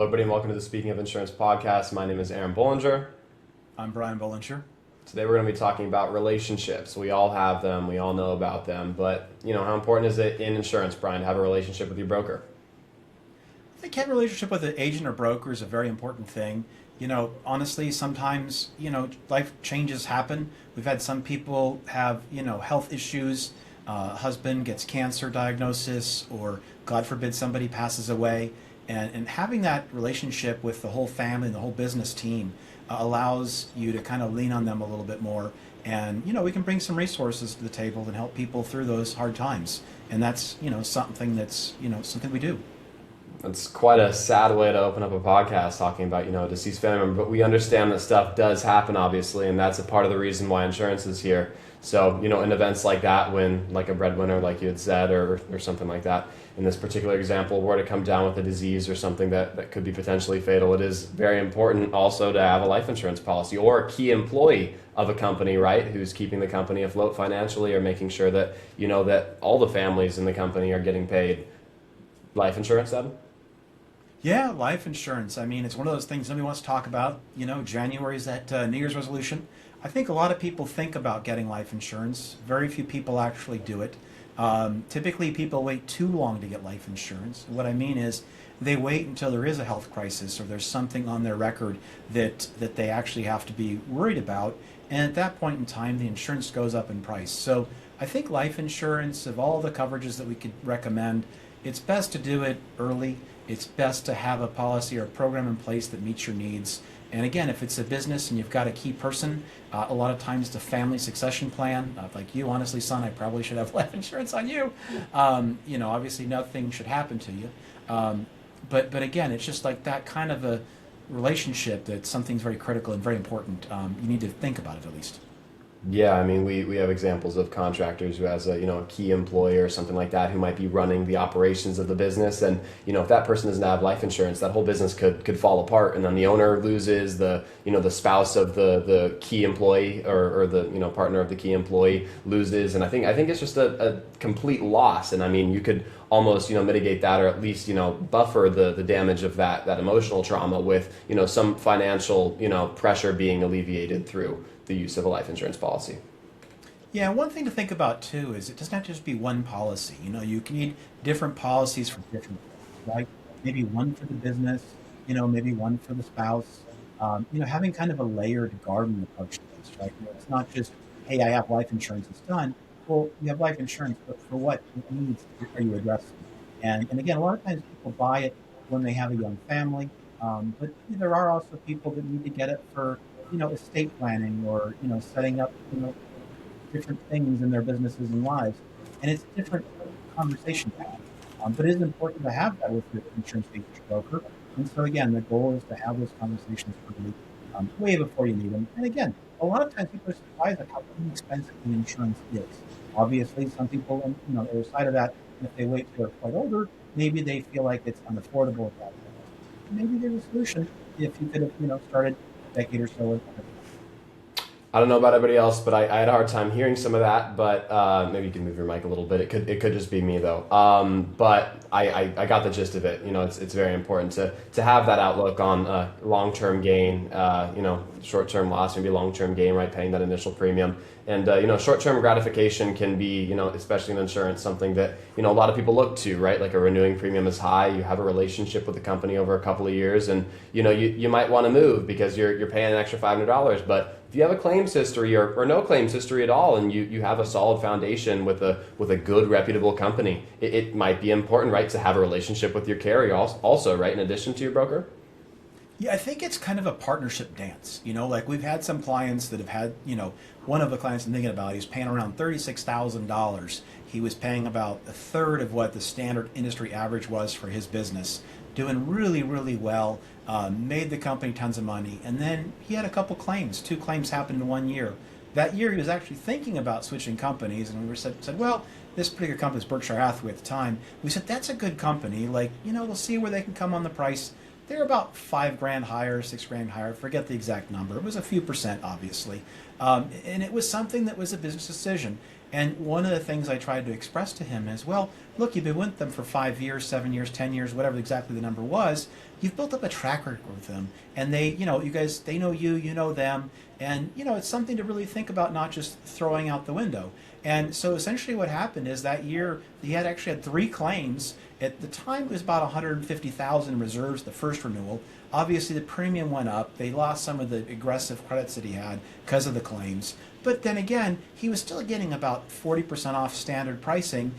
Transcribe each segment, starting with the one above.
Hello, everybody, and welcome to the Speaking of Insurance podcast. My name is Aaron Bollinger. I'm Brian Bollinger. Today, we're going to be talking about relationships. We all have them, we all know about them, but how important is it in insurance, Brian, to have a relationship with your broker? I think having a relationship with an agent or broker is a very important thing. Honestly, sometimes, life changes happen. We've had some people have, health issues. Husband gets cancer diagnosis, or God forbid somebody passes away. And having that relationship with the whole family and the whole business team allows you to kind of lean on them a little bit more. And, we can bring some resources to the table and help people through those hard times. And that's, something that's, something we do. It's quite a sad way to open up a podcast talking about, a deceased family member, but we understand that stuff does happen, obviously, and that's a part of the reason why insurance is here. So, in events like that, when like a breadwinner, like you had said, or something like that, in this particular example, were to come down with a disease or something that could be potentially fatal, it is very important also to have a life insurance policy or a key employee of a company, right, who's keeping the company afloat financially or making sure that, that all the families in the company are getting paid. Life insurance, then? Yeah, life insurance. I mean, it's one of those things nobody wants to talk about. January is that New Year's resolution. I think a lot of people think about getting life insurance. Very few people actually do it. Typically, people wait too long to get life insurance. What I mean is, they wait until there is a health crisis or there's something on their record that they actually have to be worried about. And at that point in time, the insurance goes up in price. So I think life insurance, of all the coverages that we could recommend, it's best to do it early. It's best to have a policy or a program in place that meets your needs. And again, if it's a business and you've got a key person, a lot of times the family succession plan, like you, honestly, son, I probably should have life insurance on you. Obviously nothing should happen to you. But again, it's just like that kind of a relationship that something's very critical and very important. You need to think about it at least. Yeah, I mean, we have examples of contractors who has a key employer or something like that who might be running the operations of the business, and if that person doesn't have life insurance, that whole business could fall apart, and then the owner loses, the spouse of the key employee or the partner of the key employee loses, and I think it's just a complete loss. And I mean, you could almost mitigate that, or at least buffer the damage of that emotional trauma with some financial pressure being alleviated through the use of a life insurance policy. Yeah, one thing to think about too is it doesn't have to just be one policy. You can need different policies for different things, right? Maybe one for the business, maybe one for the spouse. Having kind of a layered garden approach to this, right? It's not just, hey, I have life insurance, it's done. Well, you have life insurance, but for what needs are you addressing? And again, a lot of times people buy it when they have a young family, but there are also people that need to get it for estate planning or setting up different things in their businesses and lives, and it's a different conversation to have. But it is important to have that with your insurance agent or broker. And so again, the goal is to have those conversations early, way before you need them. And again, a lot of times people are surprised at how inexpensive the insurance is. Obviously, some people, on the other side of that, if they wait till they're quite older, maybe they feel like it's unaffordable at that point. Maybe there's a solution if you could have, started a decade or so ago. I don't know about everybody else, but I had a hard time hearing some of that. But maybe you can move your mic a little bit. It could just be me though. But I got the gist of it. It's very important to have that outlook on long term gain. Short term loss, maybe long term gain, right? Paying that initial premium, and short term gratification can be especially in insurance, something that a lot of people look to, right? Like a renewing premium is high. You have a relationship with the company over a couple of years, and you might want to move because you're paying an extra $500, but if you have a claims history or no claims history at all, and you have a solid foundation with a good reputable company, it might be important, right, to have a relationship with your carrier also, right, in addition to your broker. Yeah, I think it's kind of a partnership dance. Like we've had some clients that have had, one of the clients I'm thinking about, he's paying around $36,000. He was paying about a third of what the standard industry average was for his business, doing really, really well, made the company tons of money. And then he had a couple claims. Two claims happened in 1 year. That year he was actually thinking about switching companies, and we said, well, this particular company was Berkshire Hathaway at the time. We said, that's a good company. Like, we'll see where they can come on the price. They're about $5,000 higher, $6,000 higher. I forget the exact number. It was a few percent, obviously. And it was something that was a business decision. And one of the things I tried to express to him is, well, look, you've been with them for 5 years, 7 years, 10 years, whatever exactly the number was. You've built up a track record with them, and they, you guys, they know you, you know them, and it's something to really think about, not just throwing out the window. And so essentially, what happened is that year he had actually had 3 claims. At the time, it was about 150,000 reserves the first renewal. Obviously, the premium went up. They lost some of the aggressive credits that he had because of the claims. But then again, he was still getting about 40% off standard pricing,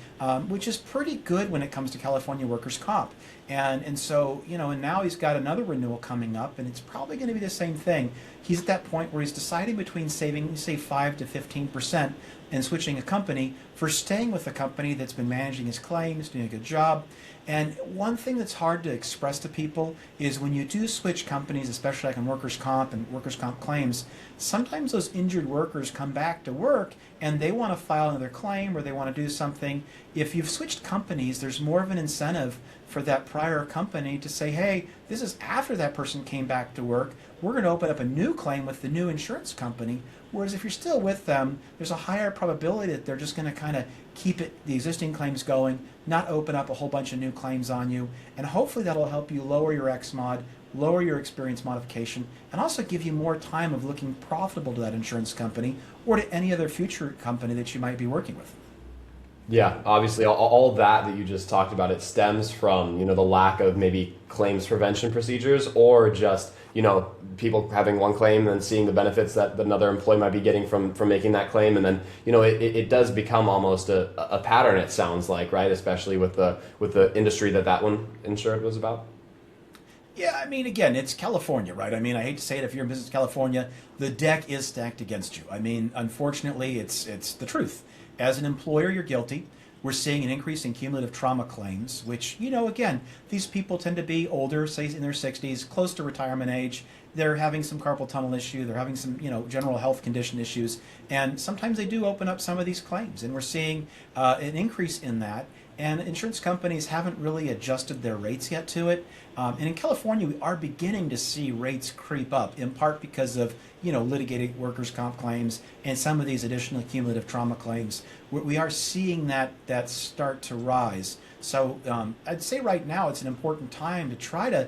which is pretty good when it comes to California workers' comp. And so, and now he's got another renewal coming up, and it's probably going to be the same thing. He's at that point where he's deciding between saving, say, 5 to 15% and switching a company for staying with a company that's been managing his claims, doing a good job. And one thing that's hard to express to people is when you do switch companies, especially like in workers' comp and workers' comp claims, sometimes those injured workers come back to work and they want to file another claim or they want to do something. If you've switched companies, there's more of an incentive for that prior company to say, hey, this is after that person came back to work. We're going to open up a new claim with the new insurance company. Whereas if you're still with them, there's a higher probability that they're just going to kind of keep the existing claims going, not open up a whole bunch of new claims on you, and hopefully that'll help you lower your XMOD, lower your experience modification, and also give you more time of looking profitable to that insurance company or to any other future company that you might be working with. Yeah, obviously, all that you just talked about, it stems from, the lack of maybe claims prevention procedures, or just, people having one claim and then seeing the benefits that another employee might be getting from making that claim. And then, it does become almost a pattern, it sounds like, right? Especially with the industry that one insured was about. Yeah, I mean, again, it's California, right? I mean, I hate to say it, if you're in business in California, the deck is stacked against you. I mean, unfortunately, it's the truth. As an employer, you're guilty. We're seeing an increase in cumulative trauma claims, which, again, these people tend to be older, say in their 60s, close to retirement age. They're having some carpal tunnel issue. They're having some, general health condition issues. And sometimes they do open up some of these claims. And we're seeing an increase in that. And insurance companies haven't really adjusted their rates yet to it. And in California, we are beginning to see rates creep up, in part because of litigated workers' comp claims and some of these additional cumulative trauma claims. We are seeing that start to rise. So I'd say right now it's an important time to try to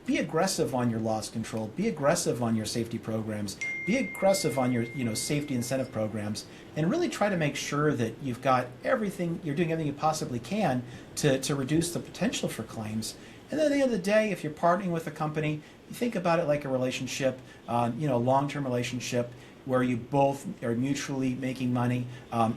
be aggressive on your loss control, be aggressive on your safety programs, be aggressive on your safety incentive programs, and really try to make sure that you've got everything, you're doing everything you possibly can to reduce the potential for claims. And then at the end of the day, if you're partnering with a company, you think about it like a relationship, a long-term relationship where you both are mutually making money.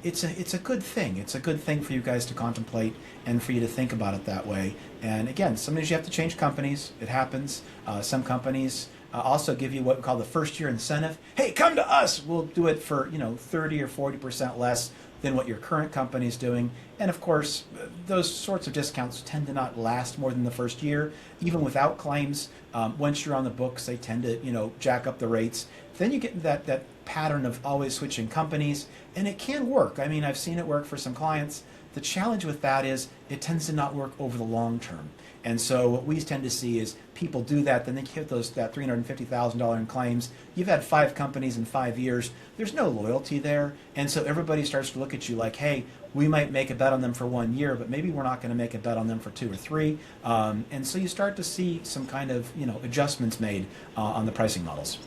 It's a good thing. It's a good thing for you guys to contemplate and for you to think about it that way. And again, sometimes you have to change companies. It happens. Some companies also give you what we call the first-year incentive. Hey, come to us. We'll do it for 30 or 40% less than what your current company is doing. And of course, those sorts of discounts tend to not last more than the first year, even without claims. Once you're on the books, they tend to jack up the rates. Then you get that pattern of always switching companies, and it can work. I mean, I've seen it work for some clients. The challenge with that is it tends to not work over the long term. And so what we tend to see is people do that, then they hit that $350,000 in claims. You've had 5 companies in 5 years. There's no loyalty there. And so everybody starts to look at you like, hey, we might make a bet on them for 1 year, but maybe we're not going to make a bet on them for 2 or 3. And so you start to see some kind of adjustments made on the pricing models.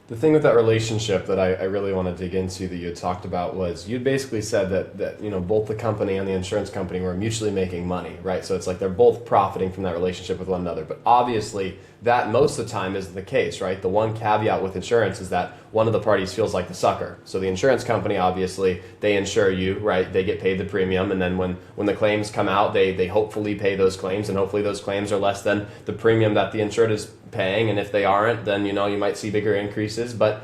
The thing with that relationship that I really want to dig into that you had talked about was you basically said that both the company and the insurance company were mutually making money, right? So it's like they're both profiting from that relationship with one another. But obviously that most of the time isn't the case, right? The one caveat with insurance is that one of the parties feels like the sucker. So the insurance company, obviously, they insure you, right? They get paid the premium, and then when the claims come out, they hopefully pay those claims, and hopefully those claims are less than the premium that the insured is paying. And if they aren't, then you might see bigger increases. But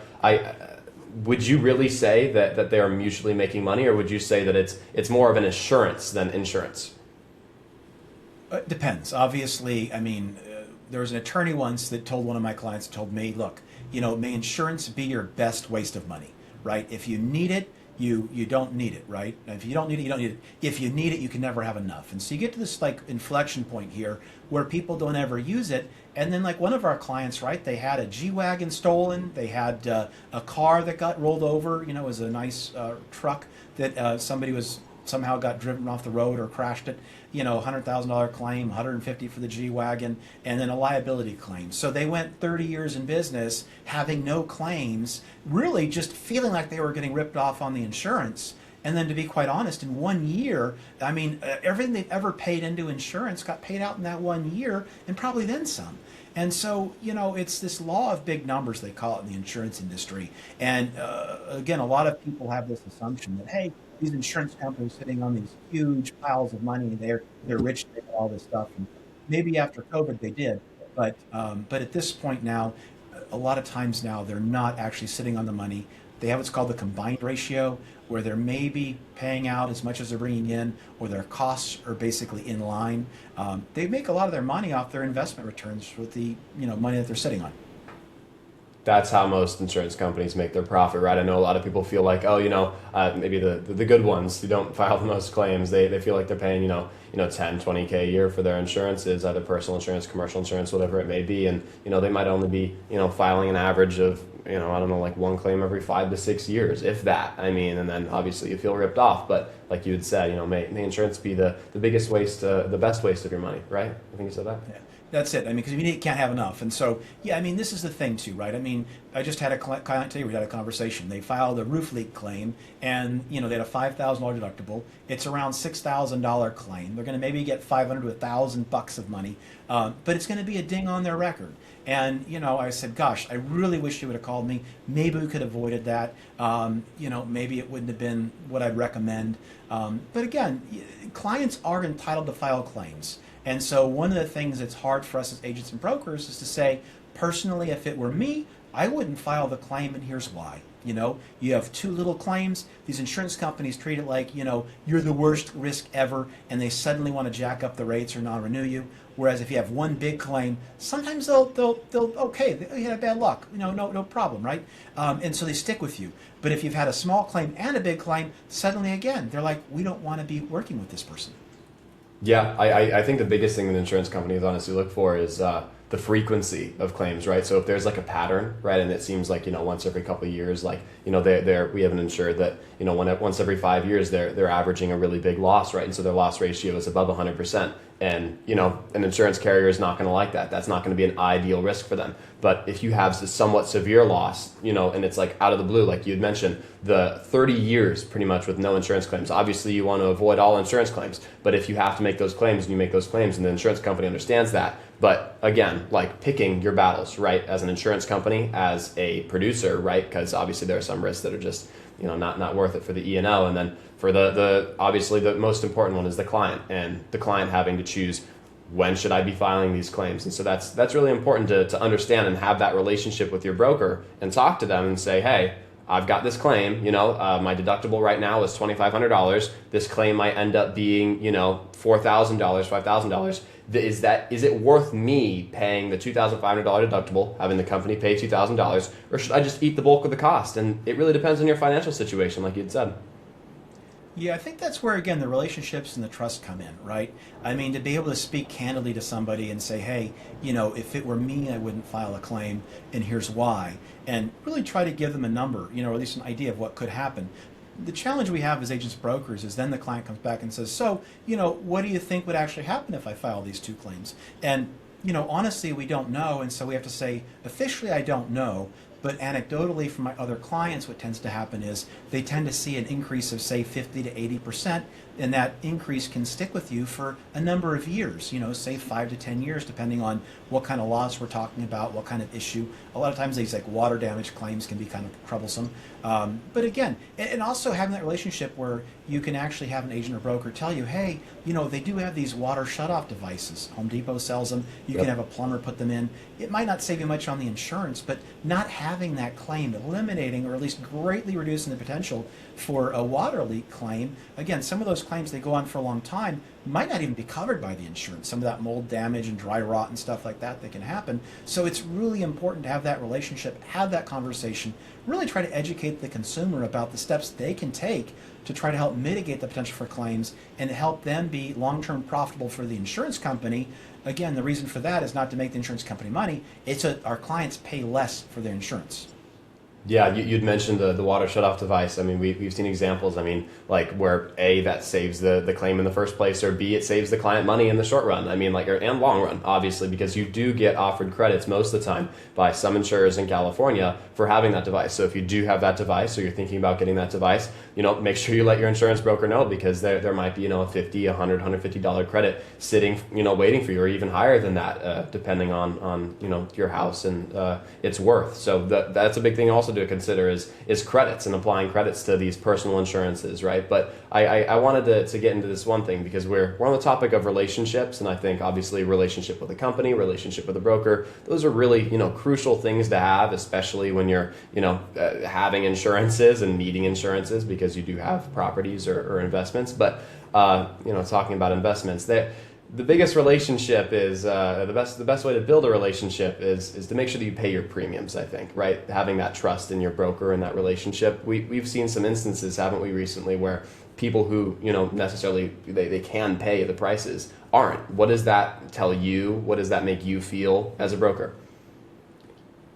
would you really say that they are mutually making money, or would you say that it's more of an assurance than insurance? It depends. Obviously, I mean, there was an attorney once that told one of my clients, told me, look, may insurance be your best waste of money, right? If you need it, you don't need it, right? If you don't need it, you don't need it. If you need it, you can never have enough. And so you get to this like inflection point here where people don't ever use it. And then like one of our clients, right, they had a G-Wagon stolen. They had a car that got rolled over, it was a nice truck that somebody was somehow got driven off the road or crashed it, $100,000 claim, 150 for the G-Wagon, and then a liability claim. So they went 30 years in business having no claims, really just feeling like they were getting ripped off on the insurance. And then to be quite honest, in 1 year, I mean, everything they've ever paid into insurance got paid out in that 1 year and probably then some. And so, it's this law of big numbers, they call it in the insurance industry. And again, a lot of people have this assumption that, hey, these insurance companies sitting on these huge piles of money, they're rich, they got all this stuff. And maybe after COVID they did. But at this point now, a lot of times now, they're not actually sitting on the money. They have what's called the combined ratio, where they're maybe paying out as much as they're bringing in, or their costs are basically in line. They make a lot of their money off their investment returns with the money that they're sitting on. That's how most insurance companies make their profit, right? I know a lot of people feel like, oh, maybe the good ones who don't file the most claims, they feel like they're paying, 10, 20K a year for their insurances, either personal insurance, commercial insurance, whatever it may be. And, they might only be, filing an average of, I don't know, like one claim every 5 to 6 years, if that. I mean, and then obviously you feel ripped off. But like you had said, may insurance be the biggest waste, the best waste of your money, right? I think you said that. Yeah. That's it. I mean, because you can't have enough. And so, yeah, I mean, this is the thing too, right? I mean, I just had a client today, we had a conversation. They filed a roof leak claim and, they had a $5,000 deductible. It's around $6,000 claim. They're going to maybe get 500 to $1,000 of money, but it's going to be a ding on their record. And, I said, gosh, I really wish you would have called me. Maybe we could have avoided that. Maybe it wouldn't have been what I'd recommend. But again, clients are entitled to file claims. And so one of the things that's hard for us as agents and brokers is to say, personally, if it were me, I wouldn't file the claim, and here's why. You have 2 little claims. These insurance companies treat it like, you're the worst risk ever, and they suddenly want to jack up the rates or not renew you. Whereas if you have 1 big claim, sometimes they'll okay, you had bad luck, no problem, right? And so they stick with you. But if you've had a small claim and a big claim, suddenly again, they're like, we don't want to be working with this person. Yeah, I think the biggest thing that insurance companies honestly look for is the frequency of claims, right? So if there's like a pattern, right, and it seems like once every couple of years, like we have an insured that once every 5 years they're averaging a really big loss, right, and so their loss ratio is above 100%, and an insurance carrier is not going to like that. That's not going to be an ideal risk for them. But if you have a somewhat severe loss, and it's like out of the blue, like you had mentioned, the 30 years pretty much with no insurance claims. Obviously, you want to avoid all insurance claims. But if you have to make those claims and you make those claims and the insurance company understands that. But again, like picking your battles, right? As an insurance company, as a producer, right? Because obviously there are some risks that are just, not worth it for the E&O. And then for the obviously the most important one is the client, and the client having to choose, when should I be filing these claims? And so that's really important to understand and have that relationship with your broker and talk to them and say, hey, I've got this claim, my deductible right now is $2,500. This claim might end up being, $4,000, $5,000. Is it worth me paying the $2,500 deductible, having the company pay $2,000, or should I just eat the bulk of the cost? And it really depends on your financial situation, like you'd said. Yeah, I think that's where, again, the relationships and the trust come in, right? I mean, to be able to speak candidly to somebody and say, hey, if it were me, I wouldn't file a claim, and here's why. And really try to give them a number, or at least an idea of what could happen. The challenge we have as agents brokers is then the client comes back and says, so, what do you think would actually happen if I file these 2 claims? And, honestly, we don't know, and so we have to say, officially, I don't know. But anecdotally from my other clients, what tends to happen is they tend to see an increase of, say, 50 to 80%, and that increase can stick with you for a number of years, say 5 to 10 years, depending on what kind of loss we're talking about, what kind of issue. A lot of times these like water damage claims can be kind of troublesome. But again, and also having that relationship where you can actually have an agent or broker tell you, hey, they do have these water shutoff devices. Home Depot sells them. You can have a plumber put them in. It might not save you much on the insurance, but not having that claim, eliminating or at least greatly reducing the potential for a water leak claim. Again, some of those claims, they go on for a long time, might not even be covered by the insurance. Some of that mold damage and dry rot and stuff like that can happen. So it's really important to have that relationship, have that conversation, really try to educate the consumer about the steps they can take to try to help mitigate the potential for claims and help them be long-term profitable for the insurance company. Again, the reason for that is not to make the insurance company money, it's our clients pay less for their insurance. Yeah, you'd mentioned the water shutoff device. I mean, we've seen examples. I mean, like where A, that saves the claim in the first place, or B, it saves the client money in the short run. I mean, like, and long run, obviously, because you do get offered credits most of the time by some insurers in California for having that device. So if you do have that device or you're thinking about getting that device, make sure you let your insurance broker know, because there might be, a 50, $100, $150 credit sitting, waiting for you, or even higher than that, depending on your house and its worth. So that's a big thing also to consider is credits and applying credits to these personal insurances, right? But I wanted to get into this one thing, because we're on the topic of relationships, and I think obviously relationship with a company, relationship with a broker, those are really crucial things to have, especially when you're having insurances and needing insurances because you do have properties or investments. But talking about investments, the biggest relationship is the best way to build a relationship is to make sure that you pay your premiums, I think, right? Having that trust in your broker and that relationship. We've seen some instances, haven't we, recently, where people who necessarily they can pay the prices aren't. What does that tell you? What does that make you feel as a broker?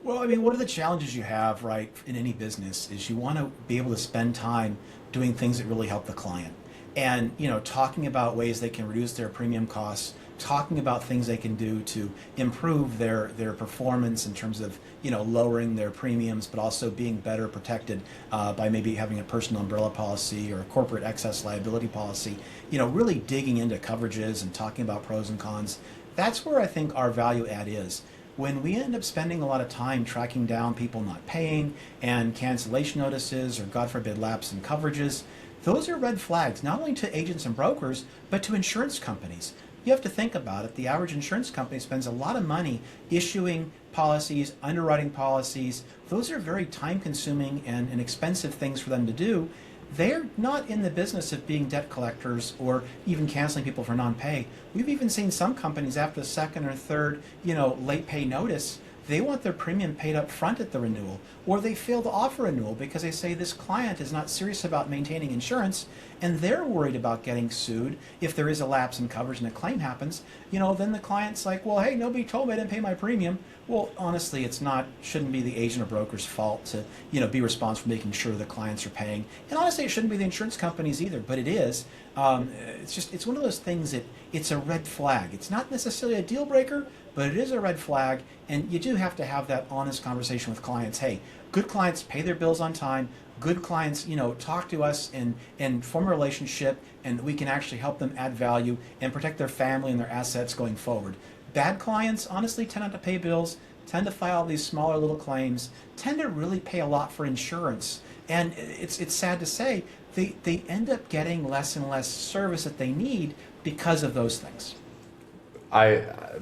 Well, I mean, one of the challenges you have, right, in any business is you want to be able to spend time doing things that really help the client. And, talking about ways they can reduce their premium costs, talking about things they can do to improve their performance in terms of, lowering their premiums, but also being better protected by maybe having a personal umbrella policy or a corporate excess liability policy, really digging into coverages and talking about pros and cons. That's where I think our value add is. When we end up spending a lot of time tracking down people not paying and cancellation notices, or God forbid lapse in coverages, those are red flags, not only to agents and brokers, but to insurance companies. You have to think about it. The average insurance company spends a lot of money issuing policies, underwriting policies. Those are very time consuming and expensive things for them to do. They're not in the business of being debt collectors or even canceling people for non-pay. We've even seen some companies after the second or third, late pay notice, they want their premium paid up front at the renewal, or they fail to offer renewal because they say this client is not serious about maintaining insurance, and they're worried about getting sued if there is a lapse in coverage and a claim happens. Then the client's like, well, hey, nobody told me I didn't pay my premium. Well, honestly, shouldn't be the agent or broker's fault to, be responsible for making sure the clients are paying. And honestly, it shouldn't be the insurance companies either, but it is. It's one of those things that it's a red flag. It's not necessarily a deal breaker, but it is a red flag, and you do have to have that honest conversation with clients. Hey, good clients pay their bills on time. Good clients, talk to us and form a relationship, and we can actually help them add value and protect their family and their assets going forward. Bad clients, honestly, tend not to pay bills, tend to file these smaller little claims, tend to really pay a lot for insurance. And it's sad to say, they end up getting less and less service that they need because of those things.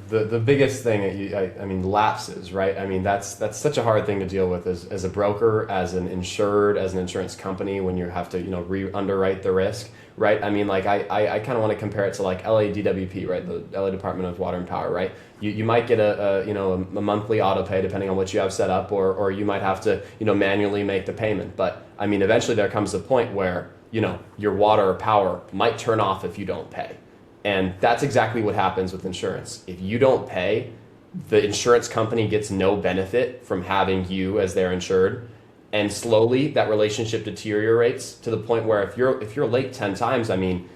The biggest thing, I mean, lapses, right? I mean, that's such a hard thing to deal with as a broker, as an insured, as an insurance company, when you have to re-underwrite the risk, right? I mean, like I kind of want to compare it to like LADWP, right? The LA Department of Water and Power, right? You might get a monthly auto pay depending on what you have set up, or you might have to manually make the payment. But I mean, eventually there comes a point where your water or power might turn off if you don't pay. And that's exactly what happens with insurance. If you don't pay, the insurance company gets no benefit from having you as their insured. And slowly that relationship deteriorates to the point where if you're late 10 times, I mean,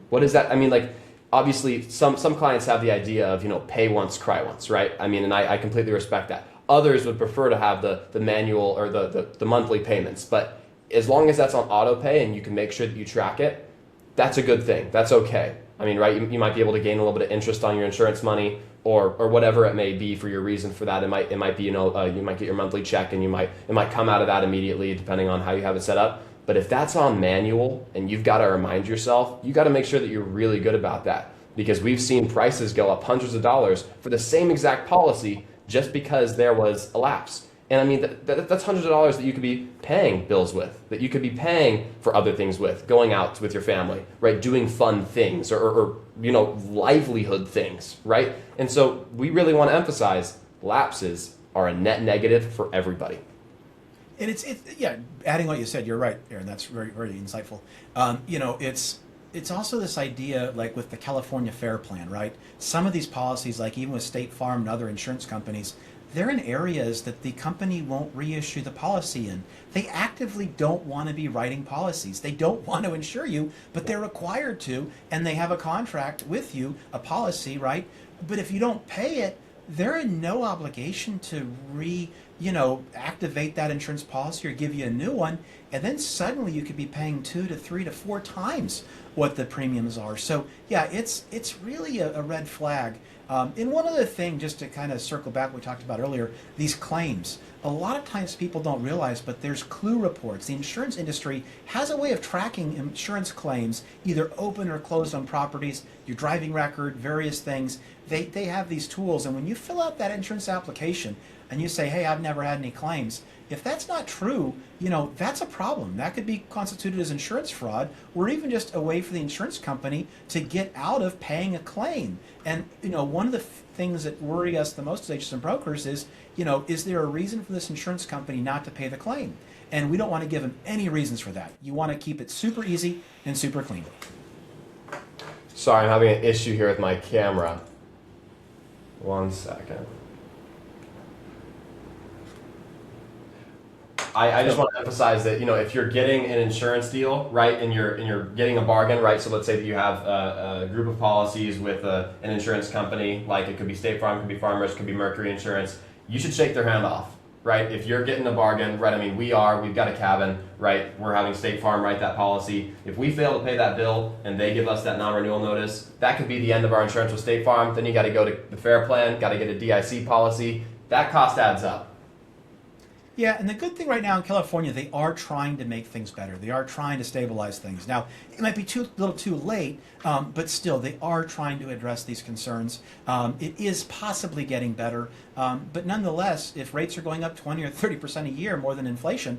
what is that? I mean, like, obviously some clients have the idea of, pay once, cry once, right? I mean, and I completely respect that. Others would prefer to have the manual or the monthly payments. But as long as that's on auto pay and you can make sure that you track it, that's a good thing. That's okay. I mean, right, you might be able to gain a little bit of interest on your insurance money, or whatever it may be for your reason for that. It might be, you might get your monthly check, and it might come out of that immediately depending on how you have it set up. But if that's on manual and you've got to remind yourself, you got to make sure that you're really good about that, because we've seen prices go up hundreds of dollars for the same exact policy just because there was a lapse. And I mean, that's hundreds of dollars that you could be paying bills with, that you could be paying for other things with, going out with your family, right? Doing fun things or livelihood things, right? And so we really want to emphasize lapses are a net negative for everybody. And yeah, adding what you said, you're right, Aaron. That's very, very insightful. It's also this idea, like with the California Fair Plan, right? Some of these policies, like even with State Farm and other insurance companies, they're in areas that the company won't reissue the policy in. They actively don't want to be writing policies. They don't want to insure you, but they're required to, and they have a contract with you, a policy, right? But if you don't pay it, they're in no obligation to activate that insurance policy or give you a new one, and then suddenly you could be paying 2 to 3 to 4 times what the premiums are. So yeah, it's really a red flag. And one other thing, just to kind of circle back, what we talked about earlier, these claims. A lot of times people don't realize, but there's clue reports. The insurance industry has a way of tracking insurance claims, either open or closed on properties, your driving record, various things. They have these tools, and when you fill out that insurance application and you say, hey, I've never had any claims, if that's not true, that's a problem. That could be constituted as insurance fraud, or even just a way for the insurance company to get out of paying a claim. And one of the things that worry us the most as agents and brokers is there a reason for this insurance company not to pay the claim? And we don't want to give them any reasons for that. You want to keep it super easy and super clean. Sorry, I'm having an issue here with my camera. 1 second. I just want to emphasize that if you're getting an insurance deal, right, and you're getting a bargain, right. So let's say that you have a group of policies with an insurance company, like it could be State Farm, could be Farmers, could be Mercury Insurance. You should shake their hand off, right? If you're getting a bargain, right. I mean, we've got a cabin, right. We're having State Farm write that policy. If we fail to pay that bill and they give us that non-renewal notice, that could be the end of our insurance with State Farm. Then you got to go to the Fair Plan, got to get a DIC policy. That cost adds up. Yeah, and the good thing right now in California, they are trying to make things better. They are trying to stabilize things. Now, it might be a little too late, but still, they are trying to address these concerns. It is possibly getting better, but nonetheless, if rates are going up 20 or 30% a year more than inflation,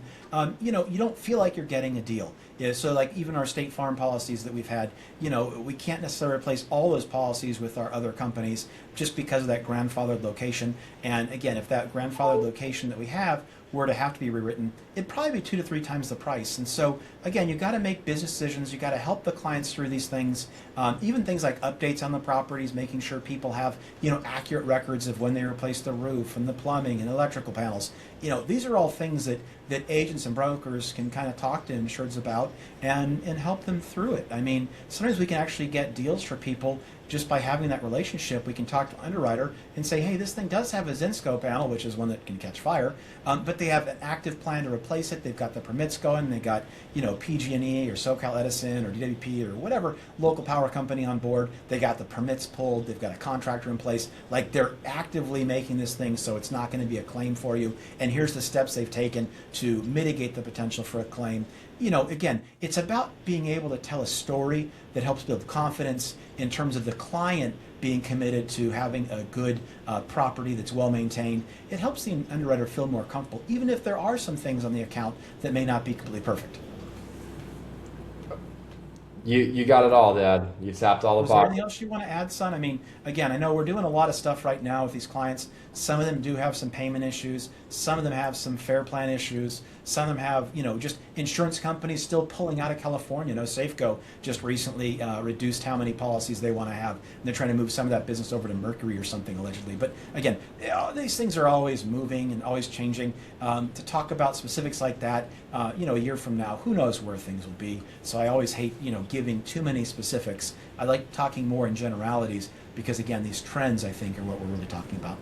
you don't feel like you're getting a deal. Yeah, so like even our State Farm policies that we've had, we can't necessarily replace all those policies with our other companies just because of that grandfathered location. And again, if that grandfathered location that we have were to have to be rewritten, it'd probably be 2 to 3 times the price. And so again, you got to make business decisions. You got to help the clients through these things. Even things like updates on the properties, making sure people have accurate records of when they replaced the roof and the plumbing and electrical panels. These are all things that agents and brokers can kind of talk to insureds about and help them through it. I mean, sometimes we can actually get deals for people just by having that relationship. We can talk to underwriter and say, hey, this thing does have a Zinsco panel, which is one that can catch fire, but they have an active plan to replace it. They've got the permits going. They got PG&E or SoCal Edison or DWP or whatever local power company on board. They got the permits pulled. They've got a contractor in place. Like, they're actively making this thing so it's not going to be a claim for you. And here's the steps they've taken to mitigate the potential for a claim. Again, it's about being able to tell a story that helps build confidence in terms of the client being committed to having a good property that's well maintained. It helps the underwriter feel more comfortable, even if there are some things on the account that may not be completely perfect. You got it all, Dad. You tapped all the Was there boxes. anything else you want to add, son? I mean, again, I know we're doing a lot of stuff right now with these clients. Some of them do have some payment issues. Some of them have some fair plan issues. Some of them have, just insurance companies still pulling out of California. Safeco just recently reduced how many policies they want to have. And they're trying to move some of that business over to Mercury or something, allegedly. But again, these things are always moving and always changing. To talk about specifics like that, a year from now, who knows where things will be. So I always hate, giving too many specifics. I like talking more in generalities because, again, these trends, I think, are what we're really talking about.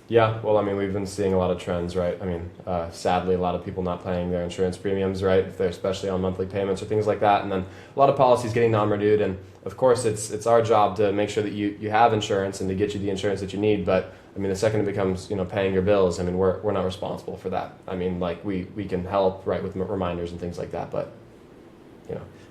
Yeah, well, I mean, we've been seeing a lot of trends, right? I mean, sadly, a lot of people not paying their insurance premiums, right? If they're especially on monthly payments or things like that, and then a lot of policies getting non-renewed. And of course, it's our job to make sure that you have insurance and to get you the insurance that you need. But I mean, the second it becomes paying your bills, I mean, we're not responsible for that. I mean, like we can help, right, with reminders and things like that, but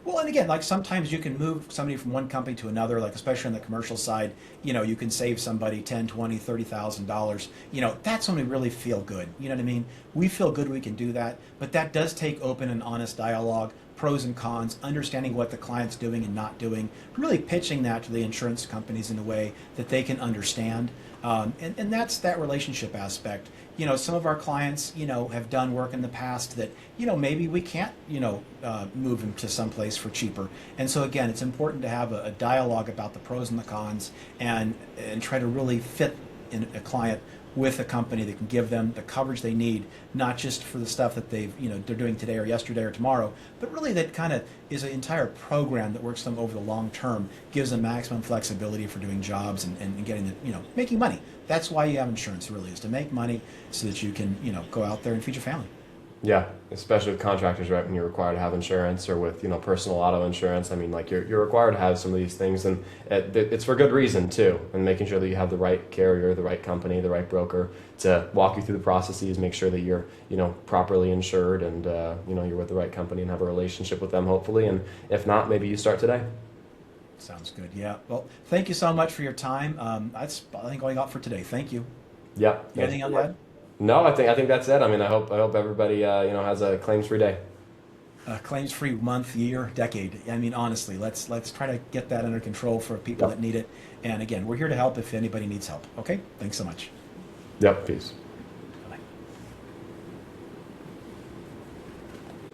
Well, and again, like sometimes you can move somebody from one company to another, like especially on the commercial side, you can save somebody $10, $20, $30,000. That's when we really feel good. You know what I mean? We feel good we can do that, but that does take open and honest dialogue, pros and cons, understanding what the client's doing and not doing, really pitching that to the insurance companies in a way that they can understand. And that's that relationship aspect. Some of our clients, have done work in the past that, maybe we can't, move them to someplace for cheaper. And so again, it's important to have a dialogue about the pros and the cons and try to really fit a client with a company that can give them the coverage they need, not just for the stuff that they're doing today or yesterday or tomorrow, but really that kind of is an entire program that works them over the long term, gives them maximum flexibility for doing jobs and getting making money. That's why you have insurance, really, is to make money so that you can go out there and feed your family. Yeah, especially with contractors, right? When you're required to have insurance, or with personal auto insurance. I mean, like you're required to have some of these things, and it's for good reason too. And making sure that you have the right carrier, the right company, the right broker to walk you through the processes, make sure that you're properly insured, and you're with the right company and have a relationship with them, hopefully. And if not, maybe you start today. Sounds good. Yeah. Well, thank you so much for your time. That's I think all I got for today. Thank you. Yeah. Anything else to add? No, I think that's it. I mean, I hope everybody has a claims-free day. Claims-free month, year, decade. I mean, honestly, let's try to get that under control for people that need it. And again, we're here to help if anybody needs help. Okay? Thanks so much. Yep. Peace.